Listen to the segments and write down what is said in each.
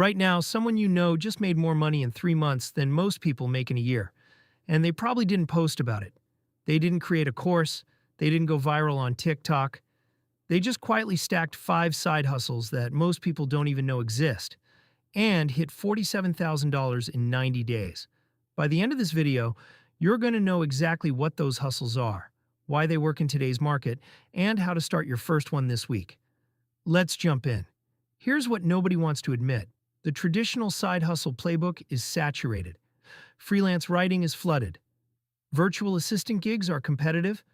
Right now, someone you know just made more money in 3 months than most people make in a year, and they probably didn't post about it. They didn't create a course, they didn't go viral on TikTok. They just quietly stacked 5 side hustles that most people don't even know exist and hit $47,000 in 90 days. By the end of this video, you're going to know exactly what those hustles are, why they work in today's market, and how to start your first one this week. Let's jump in. Here's what nobody wants to admit. The traditional side hustle playbook is saturated. Freelance writing is flooded. Virtual assistant gigs are competitive.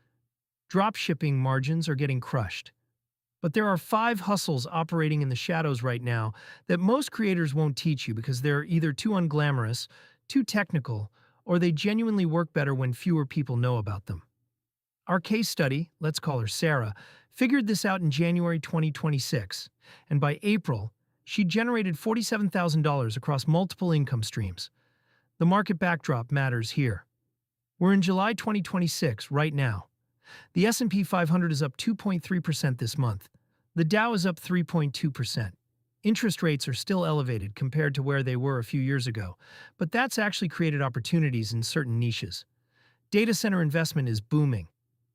Drop shipping margins are getting crushed. But there are 5 hustles operating in the shadows right now that most creators won't teach you because they're either too unglamorous, too technical, or they genuinely work better when fewer people know about them. Our case study, let's call her Sarah, figured this out in January 2026, and by April, she generated $47,000 across multiple income streams. The market backdrop matters here. We're in July 2026 right now. The S&P 500 is up 2.3% this month. The Dow is up 3.2%. Interest rates are still elevated compared to where they were a few years ago, but that's actually created opportunities in certain niches. Data center investment is booming.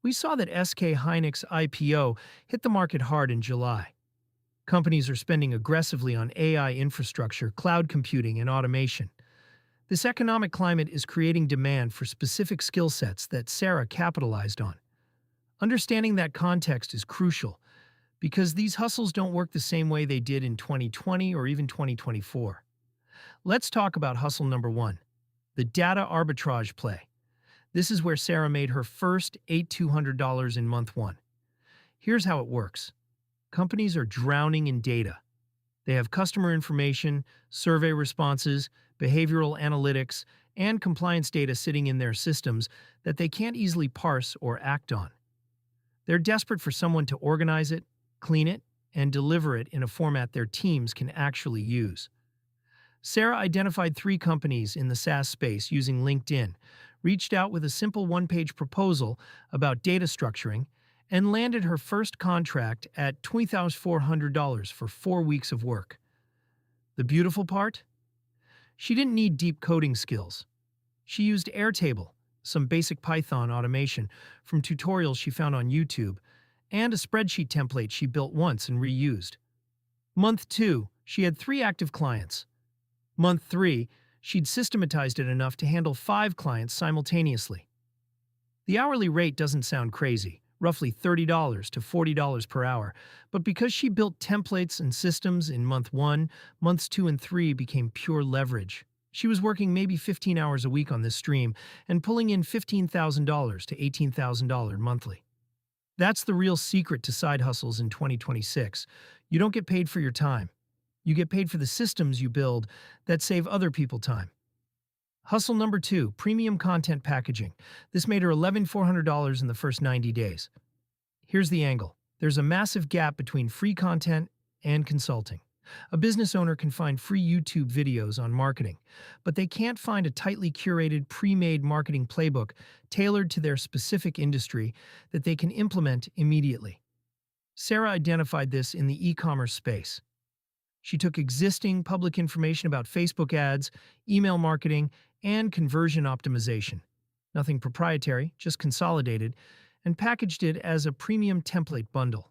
We saw that SK Hynix IPO hit the market hard in July. Companies are spending aggressively on AI infrastructure, cloud computing, and automation. This economic climate is creating demand for specific skill sets that Sarah capitalized on. Understanding that context is crucial because these hustles don't work the same way they did in 2020 or even 2024. Let's talk about hustle number 1, the data arbitrage play. This is where Sarah made her first $8,200 in month 1. Here's how it works. Companies are drowning in data. They have customer information, survey responses, behavioral analytics, and compliance data sitting in their systems that they can't easily parse or act on. They're desperate for someone to organize it, clean it, and deliver it in a format their teams can actually use. Sarah identified 3 companies in the SaaS space using LinkedIn, reached out with a simple one-page proposal about data structuring, and landed her first contract at $20,400 for 4 weeks of work. The beautiful part? She didn't need deep coding skills. She used Airtable, some basic Python automation from tutorials she found on YouTube, and a spreadsheet template she built once and reused. Month 2, she had 3 active clients. Month 3, she'd systematized it enough to handle 5 clients simultaneously. The hourly rate doesn't sound crazy, roughly $30 to $40 per hour, but because she built templates and systems in month 1, months 2 and 3 became pure leverage. She was working maybe 15 hours a week on this stream and pulling in $15,000 to $18,000 monthly. That's the real secret to side hustles in 2026. You don't get paid for your time. You get paid for the systems you build that save other people time. Hustle number 2, premium content packaging. This made her $11,400 in the first 90 days. Here's the angle. There's a massive gap between free content and consulting. A business owner can find free YouTube videos on marketing, but they can't find a tightly curated, pre-made marketing playbook tailored to their specific industry that they can implement immediately. Sarah identified this in the e-commerce space. She took existing public information about Facebook ads, email marketing, and conversion optimization. Nothing proprietary, just consolidated, and packaged it as a premium template bundle.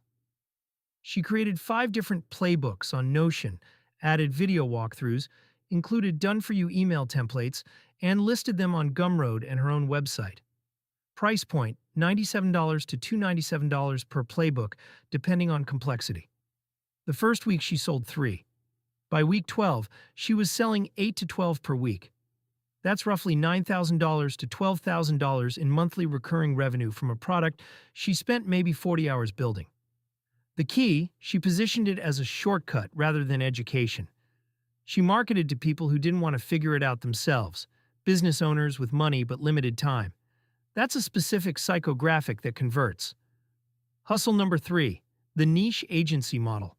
She created 5 different playbooks on Notion, added video walkthroughs, included done-for-you email templates, and listed them on Gumroad and her own website. Price point, $97 to $297 per playbook, depending on complexity. The first week she sold 3. By week 12, she was selling 8 to 12 per week. That's roughly $9,000 to $12,000 in monthly recurring revenue from a product she spent maybe 40 hours building. The key, she positioned it as a shortcut rather than education. She marketed to people who didn't want to figure it out themselves, business owners with money but limited time. That's a specific psychographic that converts. Hustle number 3, the niche agency model.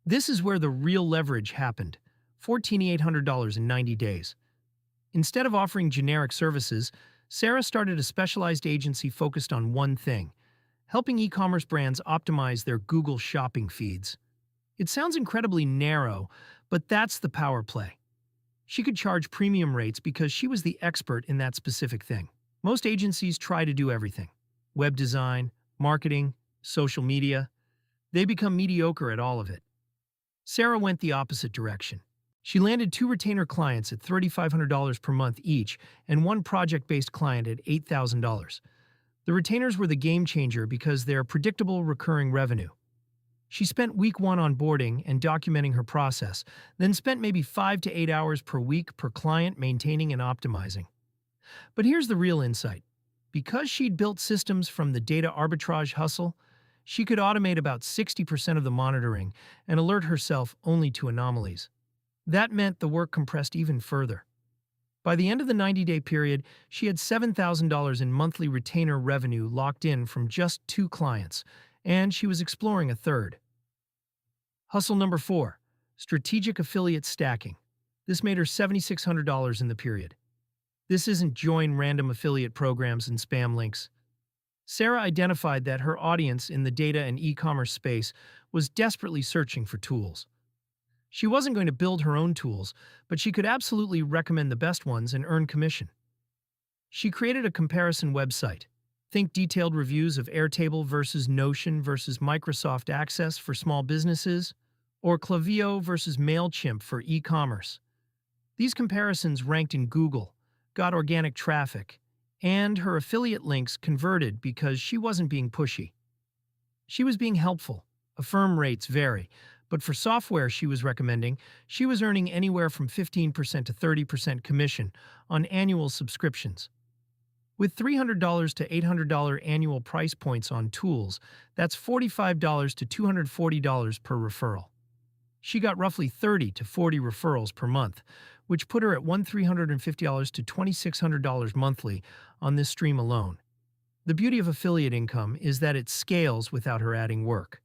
This is where the real leverage happened, $14,800 in 90 days. Instead of offering generic services, Sarah started a specialized agency focused on one thing: helping e-commerce brands optimize their Google shopping feeds. It sounds incredibly narrow, But that's the power play. She could charge premium rates because she was the expert in that specific thing. Most agencies try to do everything: web design, marketing, social media. They become mediocre at all of it. Sarah went the opposite direction. She landed 2 retainer clients at $3,500 per month each and 1 project-based client at $8,000. The retainers were the game changer because they're predictable recurring revenue. She spent week 1 onboarding and documenting her process, then spent maybe 5 to 8 hours per week per client maintaining and optimizing. But here's the real insight. Because she'd built systems from the data arbitrage hustle, she could automate about 60% of the monitoring and alert herself only to anomalies. That meant the work compressed even further. By the end of the 90-day period, she had $7,000 in monthly retainer revenue locked in from just 2 clients, and she was exploring a third. Hustle number 4, strategic affiliate stacking. This made her $7,600 in the period. This isn't join random affiliate programs and spam links. Sarah identified that her audience in the data and e-commerce space was desperately searching for tools. She wasn't going to build her own tools, but she could absolutely recommend the best ones and earn commission. She created a comparison website. Think detailed reviews of Airtable versus Notion versus Microsoft Access for small businesses, or Klaviyo versus MailChimp for e-commerce. These comparisons ranked in Google, got organic traffic, and her affiliate links converted because she wasn't being pushy. She was being helpful. Affirm rates vary, but for software she was recommending, she was earning anywhere from 15% to 30% commission on annual subscriptions. With $300 to $800 annual price points on tools, that's $45 to $240 per referral. She got roughly 30 to 40 referrals per month, which put her at $1,350 to $2,600 monthly on this stream alone. The beauty of affiliate income is that it scales without her adding work.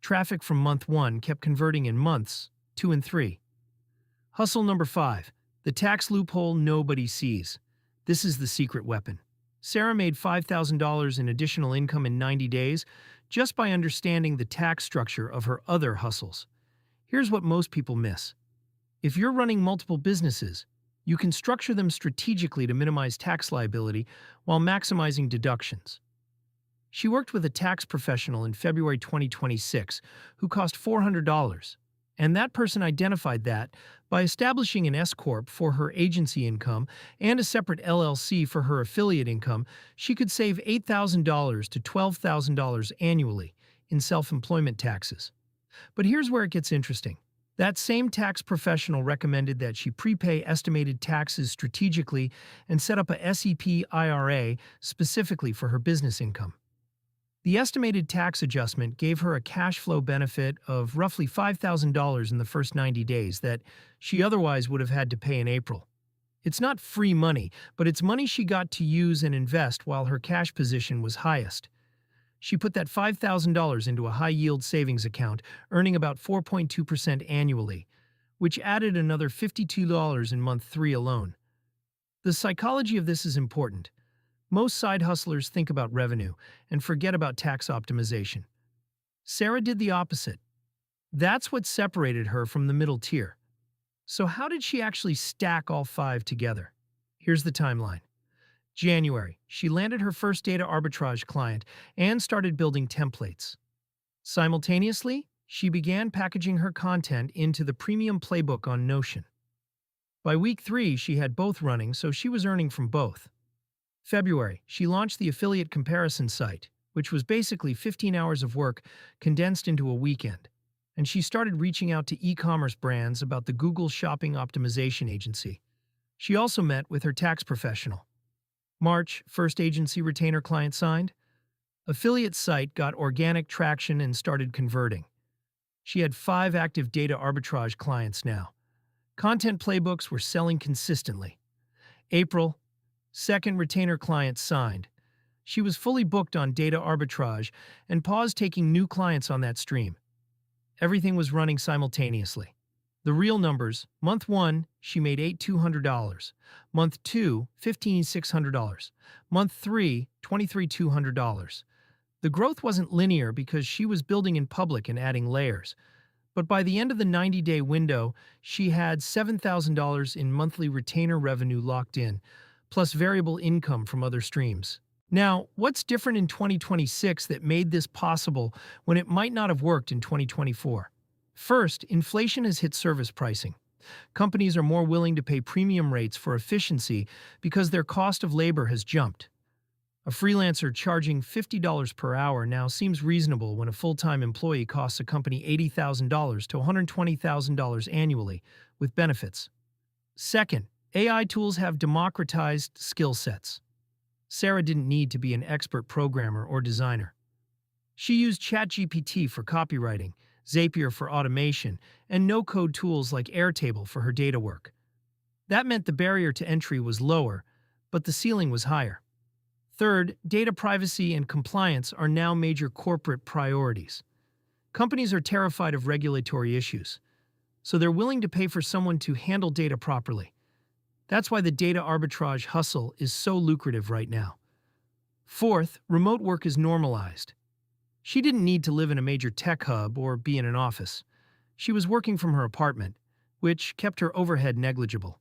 Traffic from month 1 kept converting in months 2 and 3. Hustle number 5, the tax loophole nobody sees. This is the secret weapon. Sarah made $5,000 in additional income in 90 days just by understanding the tax structure of her other hustles. Here's what most people miss. If you're running multiple businesses, you can structure them strategically to minimize tax liability while maximizing deductions. She worked with a tax professional in February 2026 who cost $400, and that person identified that by establishing an S-corp for her agency income and a separate LLC for her affiliate income, she could save $8,000 to $12,000 annually in self-employment taxes. But here's where it gets interesting. That same tax professional recommended that she prepay estimated taxes strategically and set up a SEP IRA specifically for her business income. The estimated tax adjustment gave her a cash flow benefit of roughly $5,000 in the first 90 days that she otherwise would have had to pay in April. It's not free money, but it's money she got to use and invest while her cash position was highest. She put that $5,000 into a high-yield savings account, earning about 4.2% annually, which added another $52 in month 3 alone. The psychology of this is important. Most side hustlers think about revenue and forget about tax optimization. Sarah did the opposite. That's what separated her from the middle tier. So how did she actually stack all 5 together? Here's the timeline. January, she landed her first data arbitrage client and started building templates. Simultaneously, she began packaging her content into the premium playbook on Notion. By week 3, she had both running, so she was earning from both. February, she launched the affiliate comparison site, which was basically 15 hours of work condensed into a weekend, and she started reaching out to e-commerce brands about the Google Shopping Optimization Agency. She also met with her tax professional. March, first agency retainer client signed. Affiliate site got organic traction and started converting. She had 5 active data arbitrage clients now. Content playbooks were selling consistently. April, second retainer client signed. She was fully booked on data arbitrage and paused taking new clients on that stream. Everything was running simultaneously. The real numbers: month 1, she made $8,200. Month 2, $15,600. Month 3, $23,200. The growth wasn't linear because she was building in public and adding layers. But by the end of the 90-day window, she had $7,000 in monthly retainer revenue locked in, plus variable income from other streams. Now, what's different in 2026 that made this possible when it might not have worked in 2024? First, inflation has hit service pricing. Companies are more willing to pay premium rates for efficiency because their cost of labor has jumped. A freelancer charging $50 per hour now seems reasonable when a full-time employee costs a company $80,000 to $120,000 annually, with benefits. Second, AI tools have democratized skill sets. Sarah didn't need to be an expert programmer or designer. She used ChatGPT for copywriting, Zapier for automation, and no-code tools like Airtable for her data work. That meant the barrier to entry was lower, but the ceiling was higher. Third, data privacy and compliance are now major corporate priorities. Companies are terrified of regulatory issues, so they're willing to pay for someone to handle data properly. That's why the data arbitrage hustle is so lucrative right now. Fourth, remote work is normalized. She didn't need to live in a major tech hub or be in an office. She was working from her apartment, which kept her overhead negligible.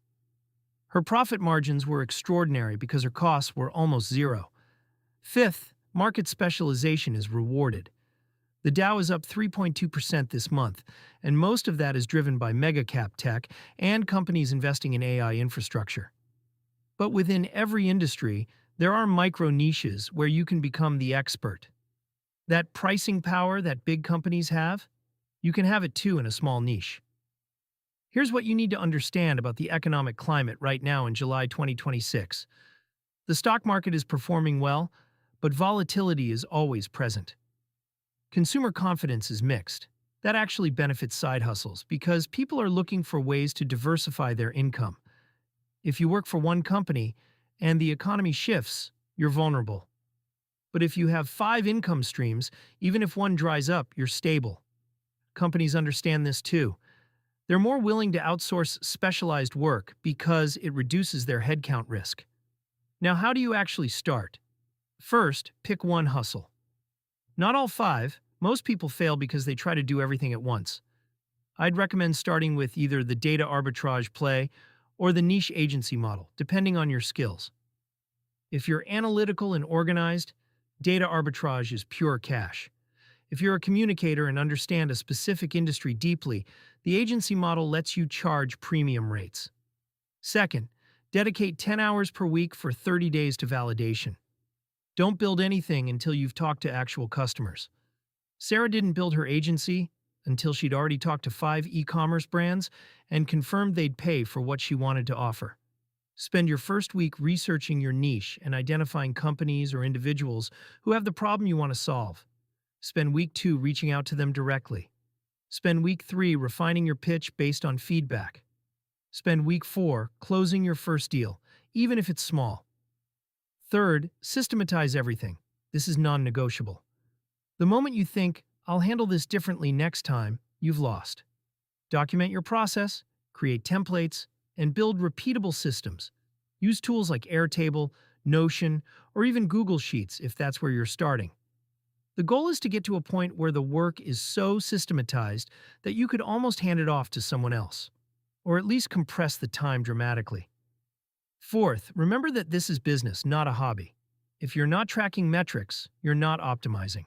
Her profit margins were extraordinary because her costs were almost zero. Fifth, market specialization is rewarded. The Dow is up 3.2% this month, and most of that is driven by mega-cap tech and companies investing in AI infrastructure. But within every industry, there are micro-niches where you can become the expert. That pricing power that big companies have, you can have it too in a small niche. Here's what you need to understand about the economic climate right now in July 2026. The stock market is performing well, but volatility is always present. Consumer confidence is mixed. That actually benefits side hustles because people are looking for ways to diversify their income. If you work for one company and the economy shifts, you're vulnerable. But if you have 5 income streams, even if one dries up, you're stable. Companies understand this too. They're more willing to outsource specialized work because it reduces their headcount risk. Now, how do you actually start? First, pick one hustle. Not all 5. Most people fail because they try to do everything at once. I'd recommend starting with either the data arbitrage play or the niche agency model, depending on your skills. If you're analytical and organized, data arbitrage is pure cash. If you're a communicator and understand a specific industry deeply, the agency model lets you charge premium rates. Second, dedicate 10 hours per week for 30 days to validation. Don't build anything until you've talked to actual customers. Sarah didn't build her agency until she'd already talked to 5 e-commerce brands and confirmed they'd pay for what she wanted to offer. Spend your first week researching your niche and identifying companies or individuals who have the problem you want to solve. Spend week 2 reaching out to them directly. Spend week 3 refining your pitch based on feedback. Spend week 4 closing your first deal, even if it's small. Third, systematize everything. This is non-negotiable. The moment you think, I'll handle this differently next time, you've lost. Document your process, create templates, and build repeatable systems. Use tools like Airtable, Notion, or even Google Sheets if that's where you're starting. The goal is to get to a point where the work is so systematized that you could almost hand it off to someone else, or at least compress the time dramatically. Fourth, remember that this is business, not a hobby. If you're not tracking metrics, you're not optimizing.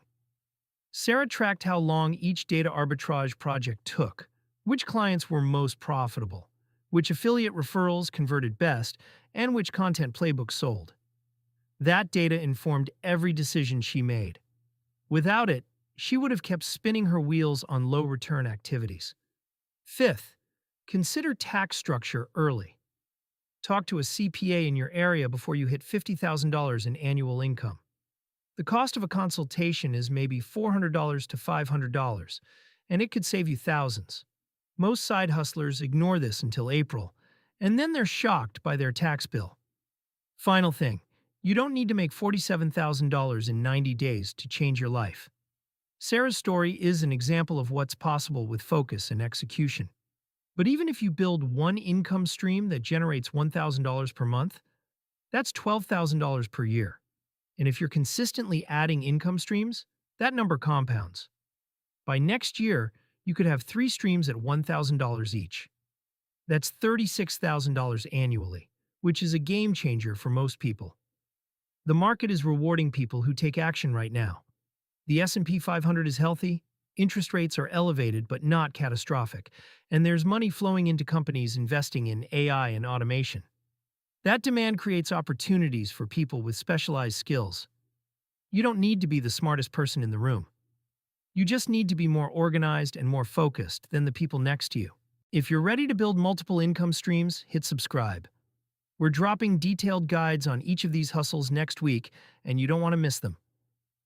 Sarah tracked how long each data arbitrage project took, which clients were most profitable, which affiliate referrals converted best, and which content playbooks sold. That data informed every decision she made. Without it, she would have kept spinning her wheels on low-return activities. Fifth, consider tax structure early. Talk to a CPA in your area before you hit $50,000 in annual income. The cost of a consultation is maybe $400 to $500, and it could save you thousands. Most side hustlers ignore this until April, and then they're shocked by their tax bill. Final thing, you don't need to make $47,000 in 90 days to change your life. Sarah's story is an example of what's possible with focus and execution. But even if you build one income stream that generates $1,000 per month, that's $12,000 per year. And if you're consistently adding income streams, that number compounds. By next year, You could have 3 streams at $1,000 each. That's $36,000 annually, which is a game changer for most people. The market is rewarding people who take action right now. The S&P 500 is healthy, interest rates are elevated but not catastrophic, and there's money flowing into companies investing in AI and automation. That demand creates opportunities for people with specialized skills. You don't need to be the smartest person in the room. You just need to be more organized and more focused than the people next to you. If you're ready to build multiple income streams, hit subscribe. We're dropping detailed guides on each of these hustles next week, and you don't want to miss them.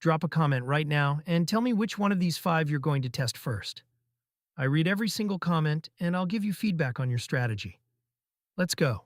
Drop a comment right now and tell me which one of these 5 you're going to test first. I read every single comment, and I'll give you feedback on your strategy. Let's go.